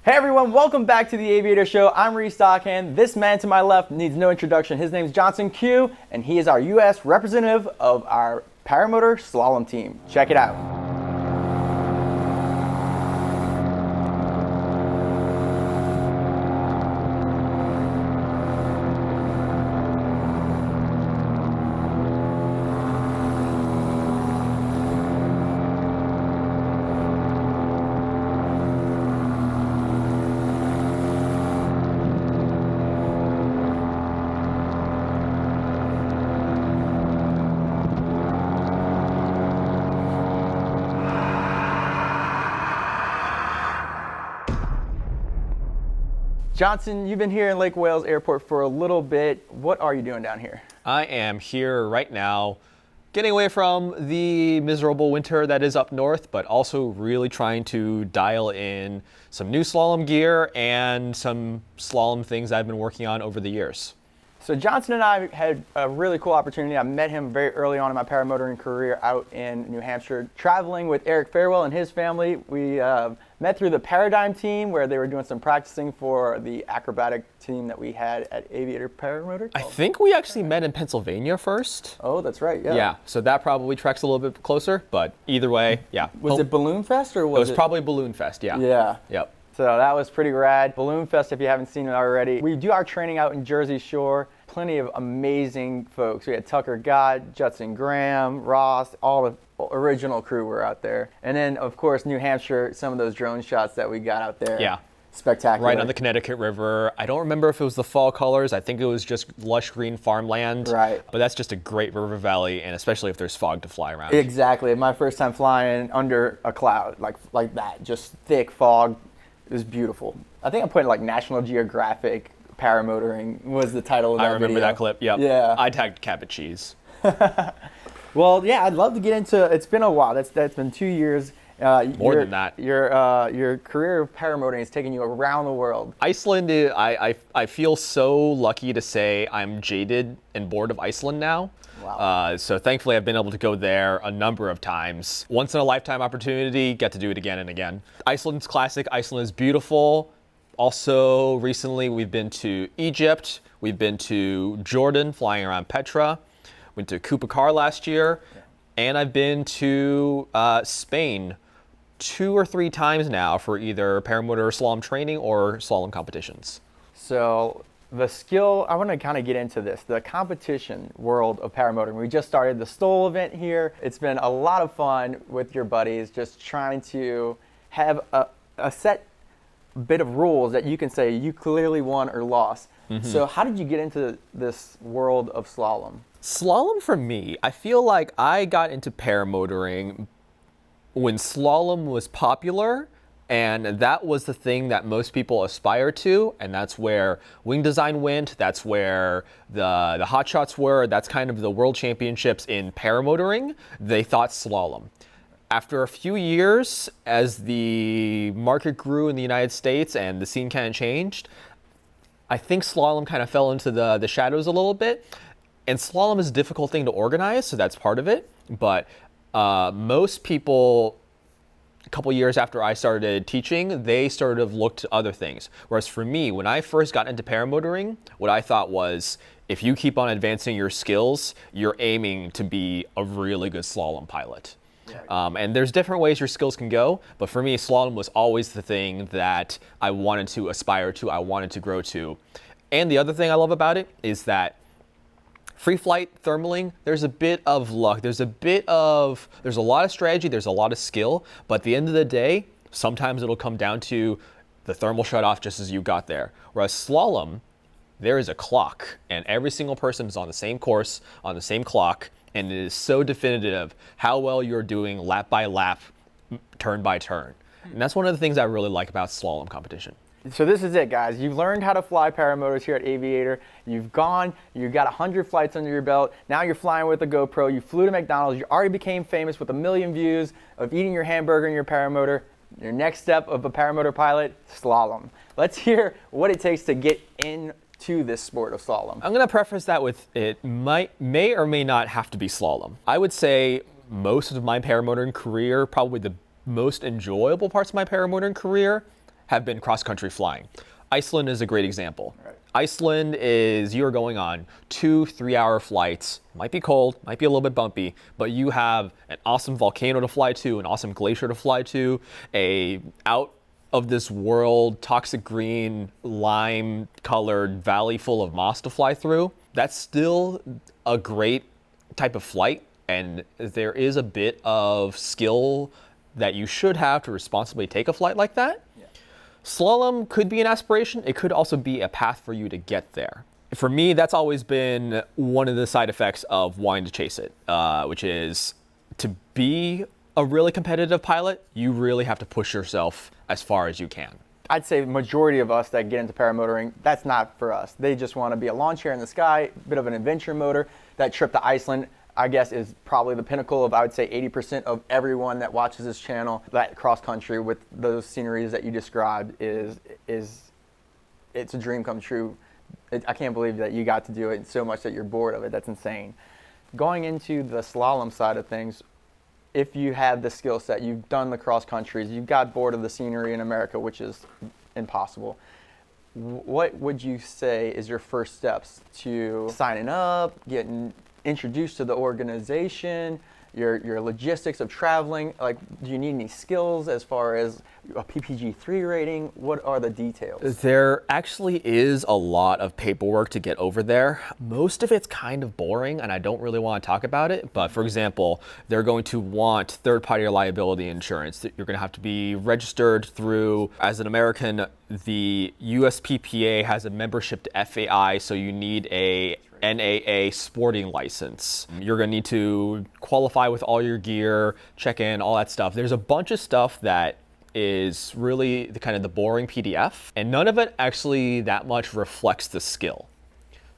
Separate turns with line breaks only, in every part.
Hey everyone, welcome back to the Aviator Show. I'm Reese Stockhand. This man to my left needs no introduction. His name's Johnson Q, and he is our U.S. representative of our Paramotor Slalom team. Check it out. Johnson, you've been here in Lake Wales Airport for a little bit. What are you doing down here?
I am here right now, getting away from the miserable winter that is up north, but also really trying to dial in some new slalom gear and some slalom things I've been working on over the years.
So Johnson and I had a really cool opportunity. I met him very early on in my paramotoring career out in New Hampshire, traveling with Eric Farewell and his family. We met through the Paradigm team where they were doing some practicing for the acrobatic team that we had at Aviator Paramotor.
I think we actually met in Pennsylvania first.
Oh, that's right, yeah.
Yeah, so that probably tracks a little bit closer, but either way, yeah.
Was it Balloon Fest or was
it? Was probably Balloon Fest, yeah.
Yeah.
Yep.
So that was pretty rad. Balloon Fest, if you haven't seen it already. We do our training out in Jersey Shore. Plenty of amazing folks. We had Tucker Gott, Judson Graham, Ross, all the original crew were out there. And then, of course, New Hampshire, some of those drone shots that we got out there.
Yeah.
Spectacular.
Right on the Connecticut River. I don't remember if it was the fall colors. I think it was just lush green farmland.
Right.
But that's just a great river valley, and especially if there's fog to fly around.
Exactly. My first time flying under a cloud, like that, just thick fog. It was beautiful. I think I put like National Geographic Paramotoring was the title of that
I remember
video.
that clip, yep.
Yeah.
I tagged Cabot Cheese.
Well, yeah, I'd love to get into, it's been a while. That's been 2 years.
More than that.
Your career of paramotoring has taken you around the world.
Iceland, I feel so lucky to say I'm jaded and bored of Iceland now.
Wow.
So thankfully I've been able to go there a number of times. Once in a lifetime opportunity, get to do it again and again. Iceland's classic. Iceland is beautiful. Also, recently we've been to Egypt. We've been to Jordan, flying around Petra. Went to Kupakar last year. Yeah. And I've been to Spain 2 or 3 times now for either paramotor slalom training or slalom competitions.
So the skill, I want to kind of get into this, the competition world of paramotoring. We just started the Stoll event here. It's been a lot of fun with your buddies, just trying to have a set bit of rules that you can say you clearly won or lost. Mm-hmm. So how did you get into this world of slalom?
Slalom for me, I feel like I got into paramotoring when slalom was popular, and that was the thing that most people aspire to, and that's where Wing Design went, that's where the Hot Shots were, that's kind of the world championships in paramotoring. They thought slalom. After a few years, as the market grew in the United States and the scene kind of changed, I think slalom kind of fell into the shadows a little bit. And slalom is a difficult thing to organize, so that's part of it. But most people, a couple years after I started teaching, they sort of looked to other things. Whereas for me, when I first got into paramotoring, what I thought was, if you keep on advancing your skills, you're aiming to be a really good slalom pilot. Right. And there's different ways your skills can go, but for me, slalom was always the thing that I wanted to aspire to, I wanted to grow to. And the other thing I love about it is that free flight thermaling, there's a bit of luck, there's a lot of strategy, there's a lot of skill, but at the end of the day, sometimes it'll come down to the thermal shut off just as you got there. Whereas slalom, there is a clock, and every single person is on the same course, on the same clock, and it is so definitive how well you're doing lap by lap, turn by turn. And that's one of the things I really like about slalom competition.
So this is it, guys. You've learned how to fly paramotors here at Aviator. You've got 100 flights under your belt. Now you're flying with a GoPro. You flew to McDonald's. You already became famous with 1 million views of eating your hamburger in your paramotor. Your next step of a paramotor pilot, slalom. Let's hear what it takes to get into this sport of slalom.
I'm going to preface that with it may or may not have to be slalom. I would say most of my paramotoring career, probably the most enjoyable parts of my paramotoring career, have been cross-country flying. Iceland is a great example.
Right.
Iceland is, you're going on 2-3 hour flights. Might be cold, might be a little bit bumpy, but you have an awesome volcano to fly to, an awesome glacier to fly to, a out of this world toxic green lime colored valley full of moss to fly through. That's still a great type of flight, and there is a bit of skill that you should have to responsibly take a flight like that. Slalom could be an aspiration. It could also be a path for you to get there. For me, that's always been one of the side effects of wanting to chase it, which is to be a really competitive pilot, you really have to push yourself as far as you can.
I'd say the majority of us that get into paramotoring, that's not for us. They just want to be a lawn chair in the sky, a bit of an adventure motor. That trip to Iceland, I guess, is probably the pinnacle of, I would say, 80% of everyone that watches this channel. That cross country with those sceneries that you described is it's a dream come true. I can't believe that you got to do it so much that you're bored of it. That's insane. Going into the slalom side of things, if you have the skill set, you've done the cross countries, you got bored of the scenery in America, which is impossible. What would you say is your first steps to signing up, getting introduced to the organization, your logistics of traveling? Like, do you need any skills as far as a PPG-3 rating? What are the details?
There actually is a lot of paperwork to get over there. Most of it's kind of boring, and I don't really want to talk about it. But for example, they're going to want third-party liability insurance. You're going to have to be registered through, as an American, the USPPA has a membership to FAI, so you need a NAA sporting license. You're going to need to qualify with all your gear, check in, all that stuff. There's a bunch of stuff that is really the kind of the boring PDF, and none of it actually that much reflects the skill.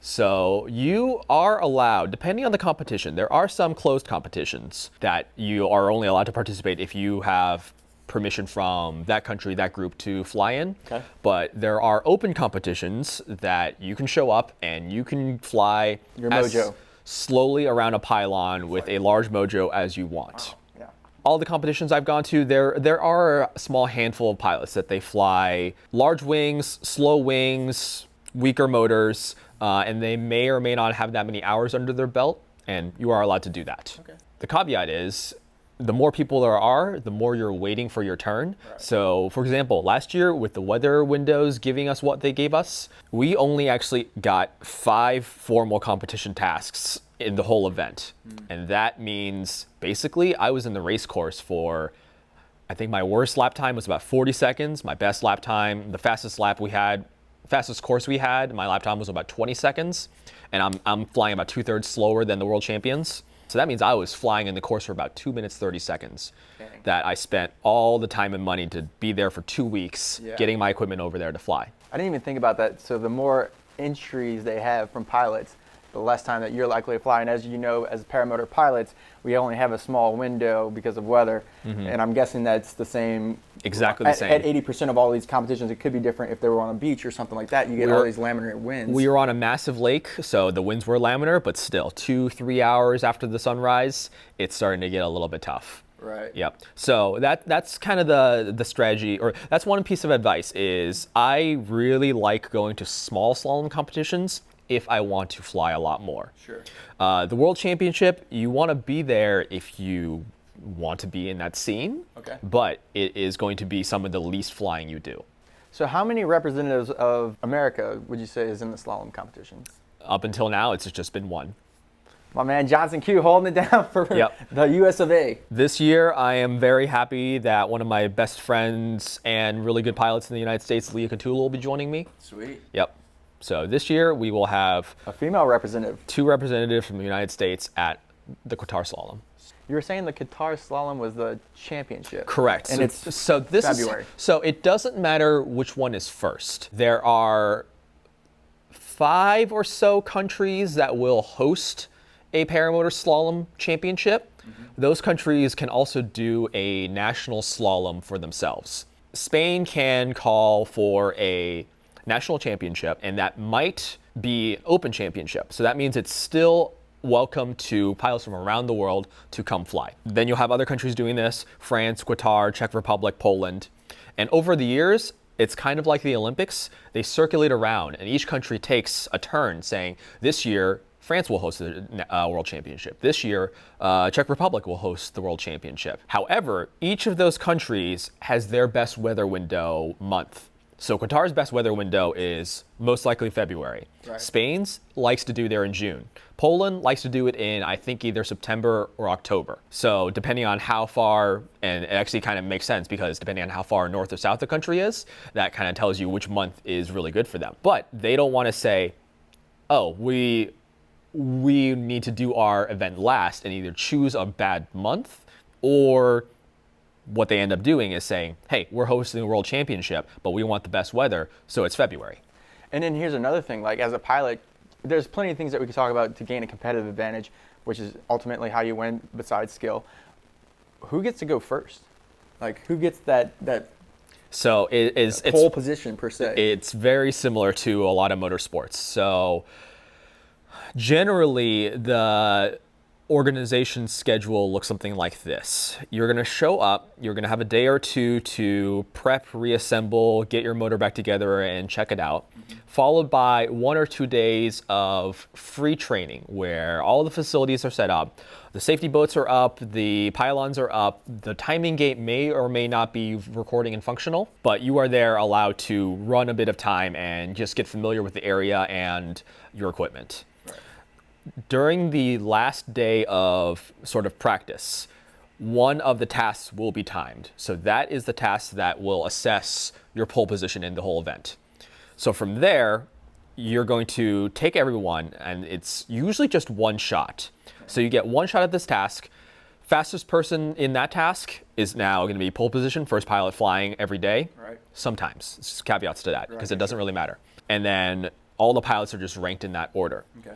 So you are allowed, depending on the competition, there are some closed competitions that you are only allowed to participate if you have permission from that country, that group to fly in.
Okay.
But there are open competitions that you can show up and you can fly
Your
as
mojo.
slowly around a pylon with a large mojo as you want.
Wow. Yeah.
All the competitions I've gone to, there are a small handful of pilots that they fly large wings, slow wings, weaker motors, and they may or may not have that many hours under their belt, and you are allowed to do that.
Okay.
The caveat is, the more people there are, the more you're waiting for your turn. Right. So, for example, last year with the weather windows giving us what they gave us, we only actually got 5 formal competition tasks in the whole event. And that means basically I was in the race course for, I think my worst lap time was about 40 seconds. My best lap time, the fastest course we had, my lap time was about 20 seconds. And I'm flying about 2/3 slower than the world champions. So that means I was flying in the course for about 2 minutes, 30 seconds.
Dang.
That I spent all the time and money to be there for 2 weeks,
Yeah.
getting my equipment over there to fly.
I didn't even think about that. So the more entries they have from pilots, the less time that you're likely to fly. And as you know, as paramotor pilots, we only have a small window because of weather. And I'm guessing that's the same.
Exactly the same.
At 80% of all these competitions, it could be different if they were on a beach or something like that. You get all these laminar winds.
We were on a massive lake, so the winds were laminar, but still 2-3 hours after the sunrise, it's starting to get a little bit tough.
Right.
Yep. So that's kind of the strategy, or that's one piece of advice is I really like going to small slalom competitions if I want to fly a lot more.
Sure.
The World Championship, you want to be there if you want to be in that scene.
Okay.
But it is going to be some of the least flying you do.
So how many representatives of America would you say is in the slalom competitions?
Up until now, it's just been one.
My man Johnson Q holding it down for the US of A.
This year, I am very happy that one of my best friends and really good pilots in the United States, Leah Catula, will be joining me.
Sweet.
Yep. So this year, we will have
A female representative.
2 representatives from the United States at the Qatar Slalom.
You were saying the Qatar Slalom was the championship.
Correct.
And it's February.
So it doesn't matter which one is first. There are 5 or so countries that will host a paramotor slalom championship. Those countries can also do a national slalom for themselves. Spain can call for a national championship, and that might be open championship. So that means it's still welcome to pilots from around the world to come fly. Then you'll have other countries doing this: France, Qatar, Czech Republic, Poland. And over the years, It's kind of like the Olympics. They circulate around, and each country takes a turn saying, this year, France will host the World Championship. This year, Czech Republic will host the World Championship. However, each of those countries has their best weather window month. So Qatar's best weather window is most likely February.
Right.
Spain's likes to do there in June. Poland likes to do it in, I think, either September or October. So depending on how far, and it actually kind of makes sense because depending on how far north or south the country is, that kind of tells you which month is really good for them. But they don't want to say, oh, we need to do our event last and either choose a bad month, or what they end up doing is saying, hey, we're hosting the World Championship, but we want the best weather, so it's February.
And then here's another thing, like as a pilot, there's plenty of things that we can talk about to gain a competitive advantage, which is ultimately how you win besides skill. Who gets to go first? Like who gets that
So it's
pole position per se?
It's very similar to a lot of motorsports. So generally, the organization schedule looks something like this. You're going to show up, you're going to have a day or two to prep, reassemble, get your motor back together and check it out, followed by 1 or 2 days of free training where all the facilities are set up. The safety boats are up, the pylons are up, the timing gate may or may not be recording and functional, but you are there allowed to run a bit of time and just get familiar with the area and your equipment. During the last day of sort of practice, one of the tasks will be timed. So that is the task that will assess your pole position in the whole event. So from there, you're going to take everyone, and it's usually just one shot. So you get one shot at this task. Fastest person in that task is now going to be pole position, first pilot flying every day.
Right.
Sometimes. It's just caveats to that because
Right.
it doesn't really matter. And then all the pilots are just ranked in that order.
Okay.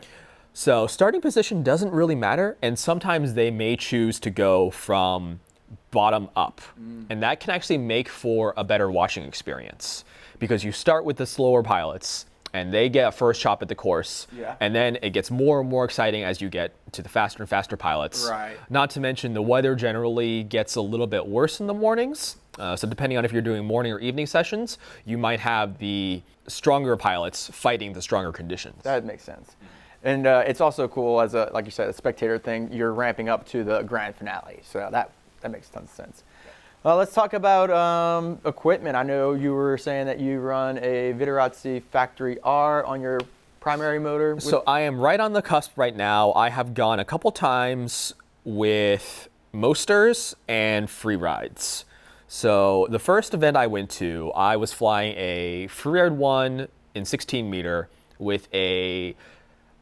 So starting position doesn't really matter, and sometimes they may choose to go from bottom up. And that can actually make for a better watching experience because you start with the slower pilots and they get a first chop at the course.
Yeah.
And then it gets more and more exciting as you get to the faster and faster pilots.
Right.
Not to mention the weather generally gets a little bit worse in the mornings. So depending on if you're doing morning or evening sessions, you might have the stronger pilots fighting the stronger conditions.
That makes sense. And it's also cool as a, like you said, a spectator thing. You're ramping up to the grand finale, so that makes tons of sense. Let's talk about equipment. I know you were saying that you run a Viterazzi Factory R on your primary motor.
So I am right on the cusp right now. I have gone a couple times with Mosters and free rides. So the first event I went to, I was flying a Freeride 1 in 16 meter with a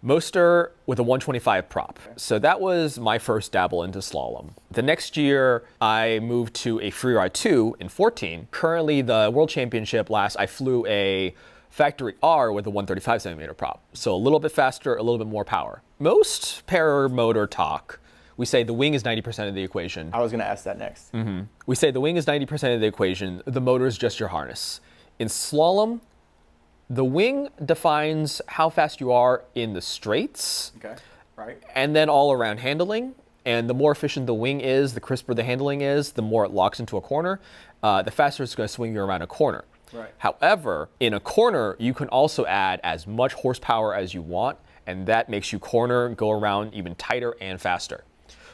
Moster with a 125 prop. So that was my first dabble into slalom. The next year, I moved to a Freeride 2 in 14. Currently, the World Championship I flew a Factory R with a 135 centimeter prop. So a little bit faster, a little bit more power. Most paramotor talk, we say the wing is 90% of the equation.
I was going to ask that next.
We say the wing is 90% of the equation, the motor is just your harness. In slalom, the wing defines how fast you are in the straights.
Okay. Right.
And then all around handling. And the more efficient the wing is, the crisper the handling is, the more it locks into a corner, the faster it's going to swing you around a corner.
Right.
However, in a corner, you can also add as much horsepower as you want, and that makes you corner, go around even tighter and faster.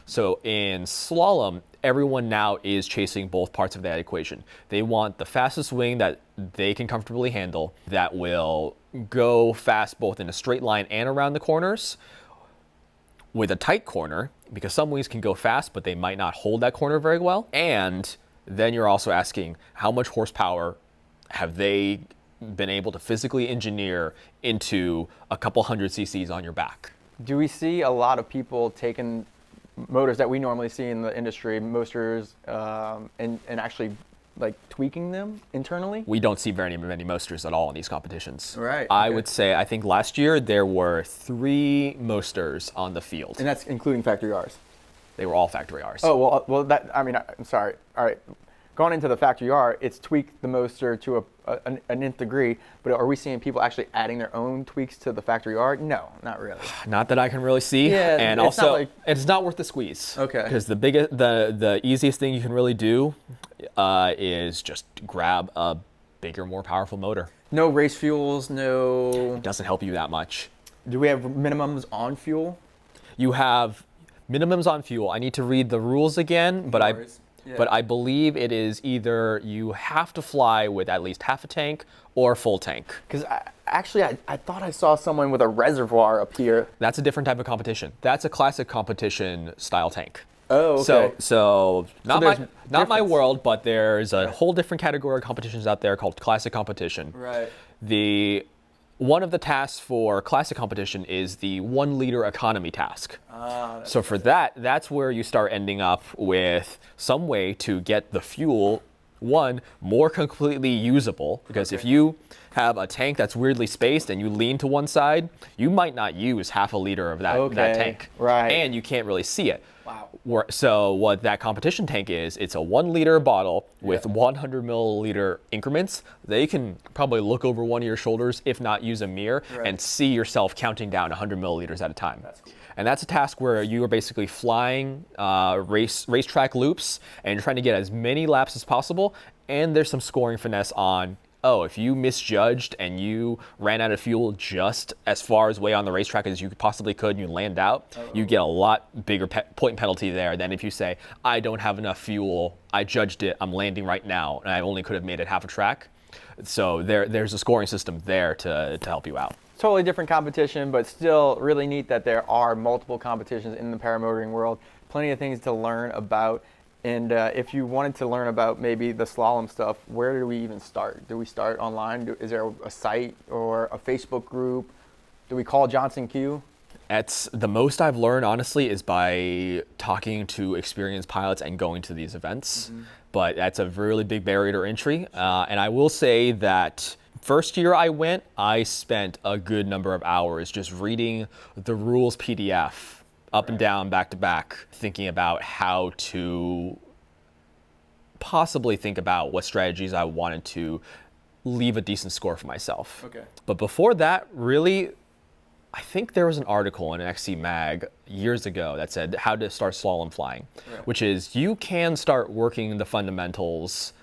So in slalom, everyone now is chasing both parts of that equation. They want the fastest wing that they can comfortably handle that will go fast both in a straight line and around the corners with a tight corner, because some wings can go fast, but they might not hold that corner very well. And then you're also asking how much horsepower have they been able to physically engineer into a couple hundred cc's on your back.
Do we see a lot of people taking motors that we normally see in the industry, Mosters, and actually like tweaking them internally?
We don't see very many Mosters at all in these competitions.
Right.
I
okay.
would say, I think last year there were 3 Mosters on the field.
And that's including Factory R's.
They were all Factory R's.
Oh, well, that, I mean, I'm sorry. All right. Going into the Factory R, it's tweaked the Moster to an nth degree, but are we seeing people actually adding their own tweaks to the Factory R? No, not really.
Not that I can really see.
Yeah,
and
it's
also,
not like-
it's not worth the squeeze.
Okay.
Because the easiest thing you can really do is just grab a bigger, more powerful motor.
No race fuels, no.
It doesn't help you that much.
Do we have minimums on fuel?
You have minimums on fuel. I need to read the rules again, but I believe it is either you have to fly with at least half a tank or full tank.
Because I thought I saw someone with a reservoir up here.
That's a different type of competition. That's a classic competition style tank.
Oh, okay.
So not my
difference.
world, but there's a whole different category of competitions out there called classic competition.
Right.
One of the tasks for classic competition is the 1 liter economy task. So for that's where you start ending up with some way to get the fuel, more completely usable. Because if you have a tank that's weirdly spaced and you lean to one side, you might not use half a liter of that tank.
Right.
And you can't really see it.
Wow.
So what that competition tank is, it's a 1 liter bottle with 100 milliliter increments. They can probably look over one of your shoulders, if not use a mirror, and see yourself counting down 100 milliliters at a time. That's cool. And that's a task where you are basically flying racetrack loops and you're trying to get as many laps as possible. And there's some scoring finesse on, if you misjudged and you ran out of fuel just as far away on the racetrack as you possibly could and you land out, you get a lot bigger point penalty there than if you say, I don't have enough fuel, I judged it, I'm landing right now, and I only could have made it half a track. So there's a scoring system there to help you out.
Totally different competition, but still really neat that there are multiple competitions in the paramotoring world. Plenty of things to learn about. And if you wanted to learn about maybe the slalom stuff, where do we even start? Do we start online? Is there a site or a Facebook group? Do we call Johnson Q?
That's the most I've learned, honestly, is by talking to experienced pilots and going to these events. But that's a really big barrier to entry. And I will say that first year I went, I spent a good number of hours just reading the rules PDF up and down, back to back, thinking about how to possibly think about what strategies I wanted to leave a decent score for myself.
Okay.
But before that, really, I think there was an article in XC Mag years ago that said how to start slalom flying, which is you can start working the fundamentals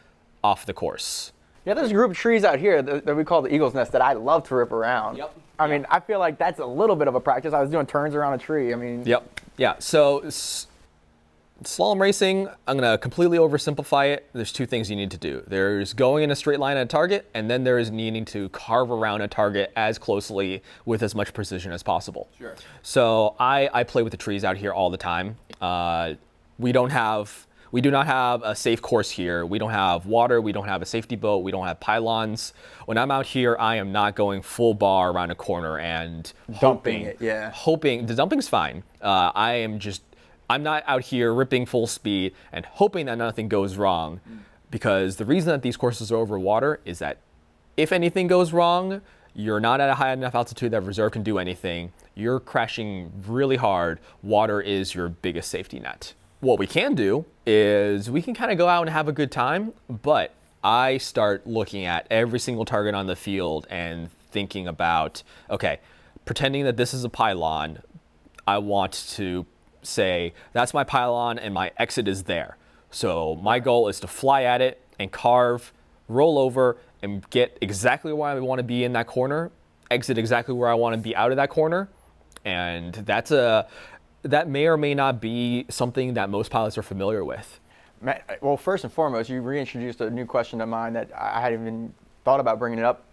off the course.
Yeah, there's a group of trees out here that we call the Eagle's Nest that I love to rip around. I mean, I feel like that's a little bit of a practice. I was doing turns around a tree. I mean.
Yeah, so slalom racing, I'm going to completely oversimplify it. There's two things you need to do. There's going in a straight line at a target, and then there is needing to carve around a target as closely with as much precision as possible.
Sure.
So I play with the trees out here all the time. We do not have a safe course here. We don't have water. We don't have a safety boat. We don't have pylons. When I'm out here, I am not going full bar around a corner and
dumping it. Yeah.
Hoping the dumping's fine. I'm not out here ripping full speed and hoping that nothing goes wrong, because the reason that these courses are over water is that if anything goes wrong, you're not at a high enough altitude that reserve can do anything. You're crashing really hard. Water is your biggest safety net. What we can do is we can kind of go out and have a good time, but I start looking at every single target on the field and thinking about, okay, pretending that this is a pylon, I want to say that's my pylon and my exit is there. So my goal is to fly at it and carve, roll over, and get exactly where I want to be in that corner, exit exactly where I want to be out of that corner. And that may or may not be something that most pilots are familiar with.
Well, first and foremost, you reintroduced a new question to mind that I hadn't even thought about bringing it up.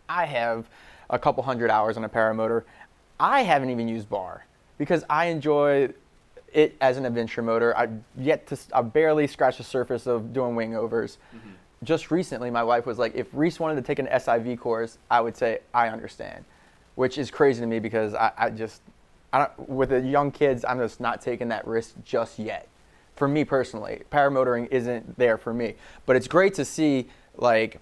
I have a couple hundred hours on a paramotor. I haven't even used bar because I enjoy it as an adventure motor. I barely scratched the surface of doing wingovers. Just recently, my wife was like, if Reese wanted to take an SIV course, I would say, I understand, which is crazy to me because I don't, with the young kids, I'm just not taking that risk just yet. For me personally, paramotoring isn't there for me. But it's great to see like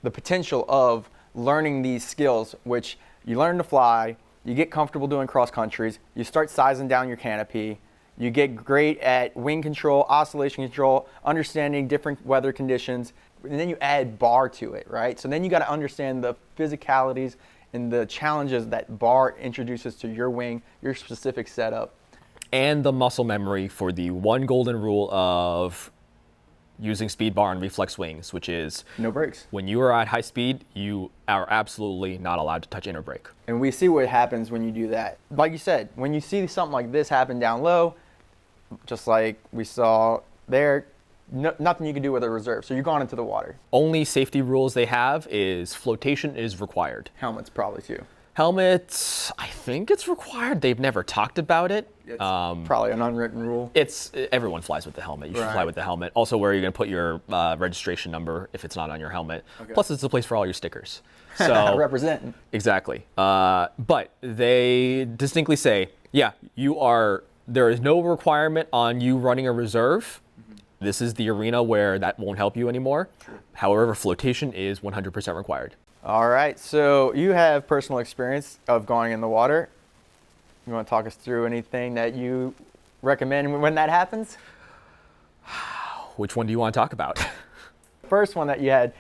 the potential of learning these skills, which you learn to fly, you get comfortable doing cross countries, you start sizing down your canopy, you get great at wing control, oscillation control, understanding different weather conditions, and then you add bar to it, right? So then you got to understand the physicalities and the challenges that bar introduces to your wing, your specific setup.
And the muscle memory for the one golden rule of using speed bar and reflex wings, which is
No brakes.
when you are at high speed, you are absolutely not allowed to touch inner brake.
And we see what happens when you do that. Like you said, when you see something like this happen down low, just like we saw there, nothing you can do with a reserve. So you're gone into the water.
Only safety rules they have is flotation is required.
Helmets probably too.
Helmets, I think it's required. They've never talked about it.
It's probably an unwritten rule.
Everyone flies with the helmet. You should
Right.
fly with the helmet. Also, where you're going to put your registration number if it's not on your helmet.
Okay.
Plus, it's a place for all your stickers. So
Representing.
exactly. But they distinctly say, yeah, there is no requirement on you running a reserve. This is the arena where that won't help you anymore.
True.
However, flotation is 100% required.
All right, so you have personal experience of going in the water. You want to talk us through anything that you recommend when that happens?
Which one do you want to talk about?
First one that you had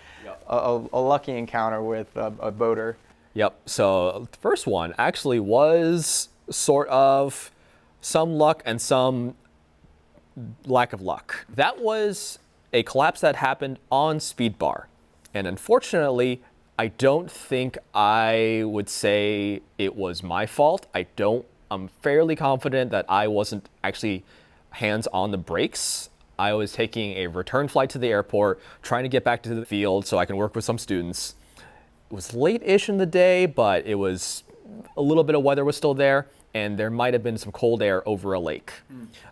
a lucky encounter with a boater.
Yep. So the first one actually was sort of some luck and some lack of luck. That was a collapse that happened on speed bar. And unfortunately, I don't think I would say it was my fault. I'm fairly confident that I wasn't actually hands on the brakes. I was taking a return flight to the airport, trying to get back to the field so I can work with some students. It was late-ish in the day, but it was a little bit of weather was still there, and there might have been some cold air over a lake.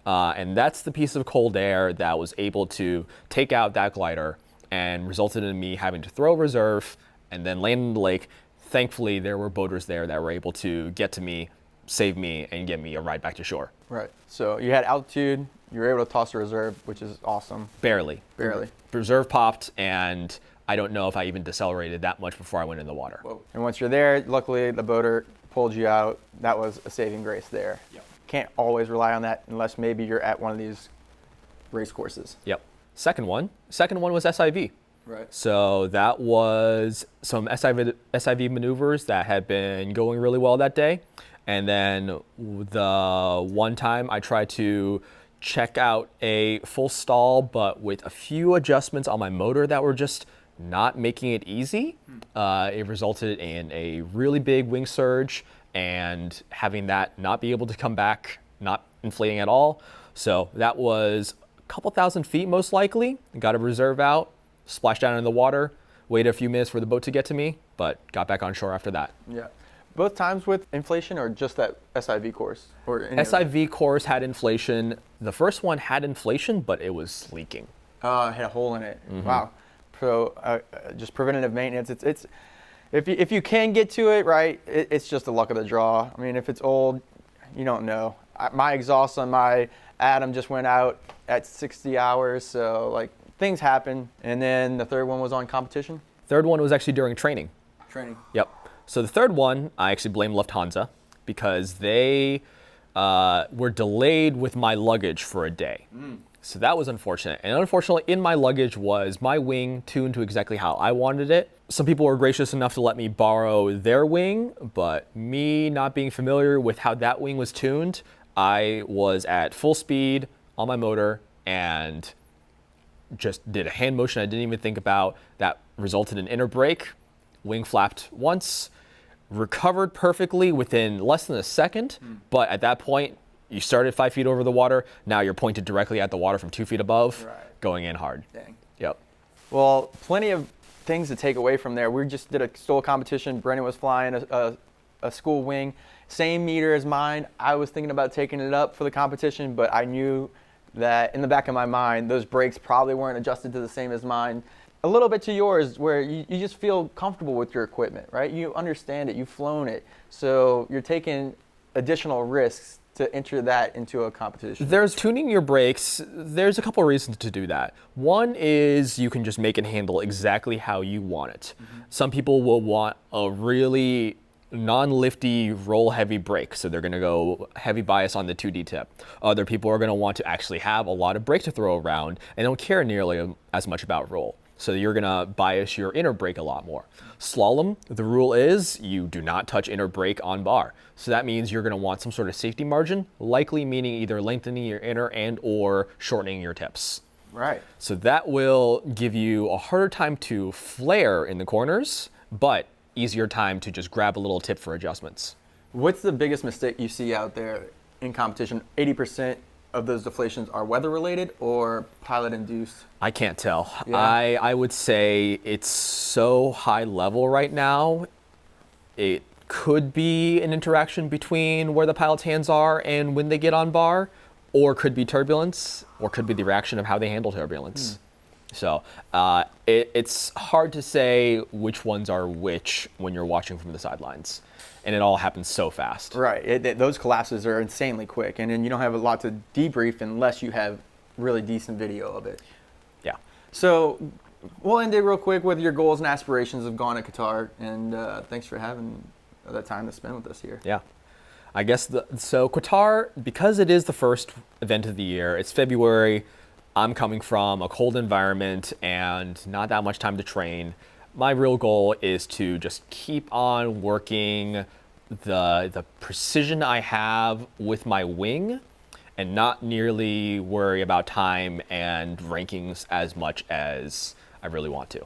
And that's the piece of cold air that was able to take out that glider and resulted in me having to throw reserve and then land in the lake. Thankfully, there were boaters there that were able to get to me, save me, and get me a ride back to shore.
Right. So you had altitude, you were able to toss a reserve, which is awesome.
Barely.
Barely.
Reserve popped, and I don't know if I even decelerated that much before I went in the water.
Whoa. And once you're there, luckily the boater pulled you out. That was a saving grace there.
Yep.
Can't always rely on that unless maybe you're at one of these race courses.
Yep. Second one was SIV.
Right.
So that was some SIV maneuvers that had been going really well that day. And then the one time I tried to check out a full stall, but with a few adjustments on my motor that were just not making it easy. It resulted in a really big wing surge and having that not be able to come back, not inflating at all. So that was a couple thousand feet most likely. Got a reserve out, splashed down in the water, waited a few minutes for the boat to get to me, but got back on shore after that.
Yeah. Both times with inflation or just that SIV course? Or any
SIV course had inflation. The first one had inflation, but it was leaking.
it had a hole in it. Wow. So just preventative maintenance. It's if you can get to it, right, it's just the luck of the draw. I mean, if it's old, you don't know. My exhaust on my Atom just went out at 60 hours, so like things happen. And then the third one was on competition?
Third one was actually during training.
Training.
Yep. So the third one, I actually blame Lufthansa because they were delayed with my luggage for a day. So that was unfortunate. And unfortunately, in my luggage was my wing tuned to exactly how I wanted it. Some people were gracious enough to let me borrow their wing, but me not being familiar with how that wing was tuned, I was at full speed on my motor and just did a hand motion I didn't even think about. That resulted in inner brake. Wing flapped once, recovered perfectly within less than a second, but at that point, you started 5 feet over the water, now you're pointed directly at the water from 2 feet above, going in hard.
Dang.
Yep.
Well, plenty of things to take away from there. We just did a STOL competition. Brendan was flying a school wing, same meter as mine. I was thinking about taking it up for the competition, but I knew that in the back of my mind, those brakes probably weren't adjusted to the same as mine. A little bit to yours where you just feel comfortable with your equipment, right? You understand it, you've flown it. So you're taking additional risks to enter that into a competition.
There's tuning your brakes. There's a couple reasons to do that. One is you can just make it handle exactly how you want it. Some people will want a really non-lifty roll heavy brake, so they're going to go heavy bias on the 2D tip. Other people are going to want to actually have a lot of brake to throw around and don't care nearly as much about roll. So you're going to bias your inner brake a lot more. Slalom, the rule is you do not touch inner brake on bar. So that means you're going to want some sort of safety margin, likely meaning either lengthening your inner and or shortening your tips.
Right.
So that will give you a harder time to flare in the corners, but easier time to just grab a little tip for adjustments.
What's the biggest mistake you see out there in competition? 80% of those deflations are weather related or pilot induced?
I can't tell.
Yeah.
I would say it's so high level right now. It could be an interaction between where the pilot's hands are and when they get on bar, or could be turbulence, or could be the reaction of how they handle turbulence. So it's hard to say which ones are which when you're watching from the sidelines. And it all happens so fast.
Right. Those collapses are insanely quick, and then you don't have a lot to debrief unless you have really decent video of it.
Yeah.
So we'll end it real quick with your goals and aspirations of going to Qatar, and thanks for having that time to spend with us here.
Yeah. I guess so Qatar, because it is the first event of the year, it's February, I'm coming from a cold environment and not that much time to train. My real goal is to just keep on working the precision I have with my wing and not nearly worry about time and rankings as much as I really want to.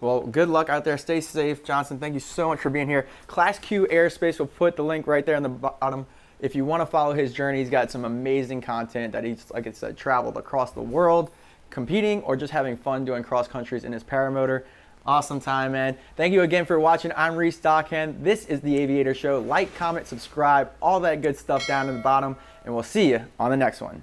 Well, good luck out there. Stay safe. Johnson, thank you so much for being here. Class Q Airspace, we'll put the link right there on the bottom. If you want to follow his journey, he's got some amazing content that he's, like I said, traveled across the world, competing or just having fun doing cross countries in his paramotor. Awesome time, man. Thank you again for watching. I'm Reese Stockhand. This is the Aviator Show. Like, comment, subscribe, all that good stuff down in the bottom, and we'll see you on the next one.